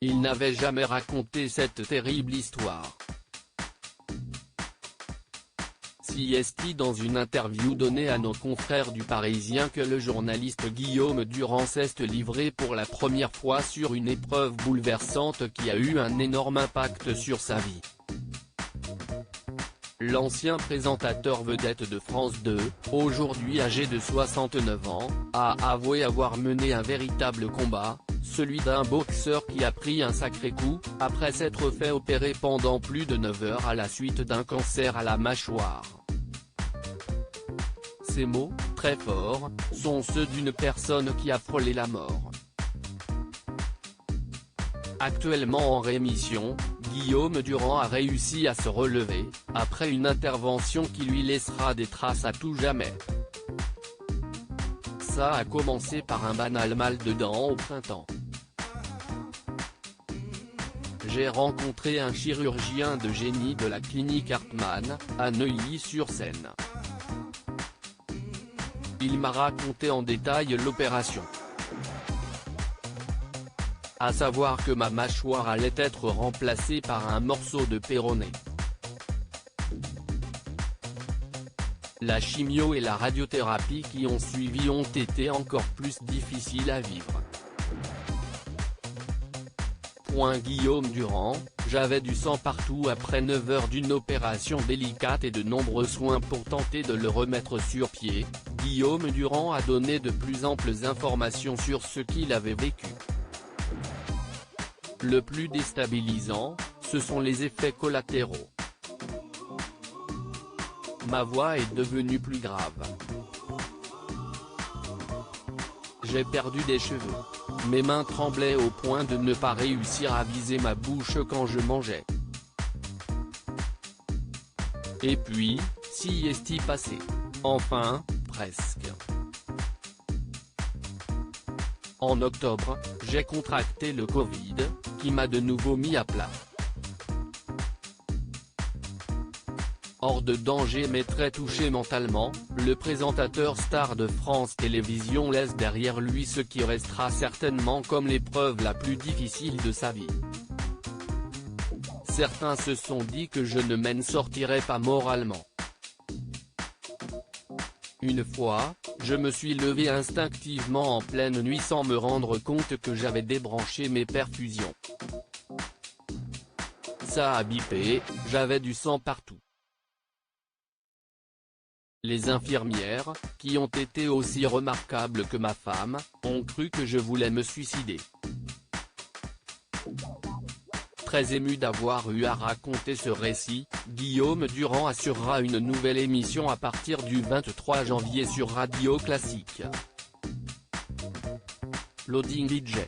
Il n'avait jamais raconté cette terrible histoire. Si est-il dans une interview donnée à nos confrères du Parisien que le journaliste Guillaume Durand s'est livré pour la première fois sur une épreuve bouleversante qui a eu un énorme impact sur sa vie. L'ancien présentateur vedette de France 2, aujourd'hui âgé de 69 ans, a avoué avoir mené un véritable combat, celui d'un boxeur qui a pris un sacré coup, après s'être fait opérer pendant plus de 9 heures à la suite d'un cancer à la mâchoire. Ces mots, très forts, sont ceux d'une personne qui a frôlé la mort. Actuellement en rémission, Guillaume Durand a réussi à se relever, après une intervention qui lui laissera des traces à tout jamais. Ça a commencé par un banal mal de dents au printemps. J'ai rencontré un chirurgien de génie de la clinique Hartmann, à Neuilly-sur-Seine. Il m'a raconté en détail l'opération. À savoir que ma mâchoire allait être remplacée par un morceau de péroné. La chimio et la radiothérapie qui ont suivi ont été encore plus difficiles à vivre. Guillaume Durand, j'avais du sang partout après 9 heures d'une opération délicate et de nombreux soins pour tenter de le remettre sur pied. Guillaume Durand a donné de plus amples informations sur ce qu'il avait vécu. Le plus déstabilisant, ce sont les effets collatéraux. Ma voix est devenue plus grave. J'ai perdu des cheveux. Mes mains tremblaient au point de ne pas réussir à viser ma bouche quand je mangeais. Et puis, si est-il passé. Enfin, presque. En octobre, j'ai contracté le Covid, qui m'a de nouveau mis à plat. Hors de danger mais très touché mentalement, le présentateur star de France Télévisions laisse derrière lui ce qui restera certainement comme l'épreuve la plus difficile de sa vie. Certains se sont dit que je ne m'en sortirais pas moralement. Une fois, je me suis levé instinctivement en pleine nuit sans me rendre compte que j'avais débranché mes perfusions. Ça a bipé, j'avais du sang partout. Les infirmières, qui ont été aussi remarquables que ma femme, ont cru que je voulais me suicider. Très ému d'avoir eu à raconter ce récit, Guillaume Durand assurera une nouvelle émission à partir du 23 janvier sur Radio Classique. Loading DJ.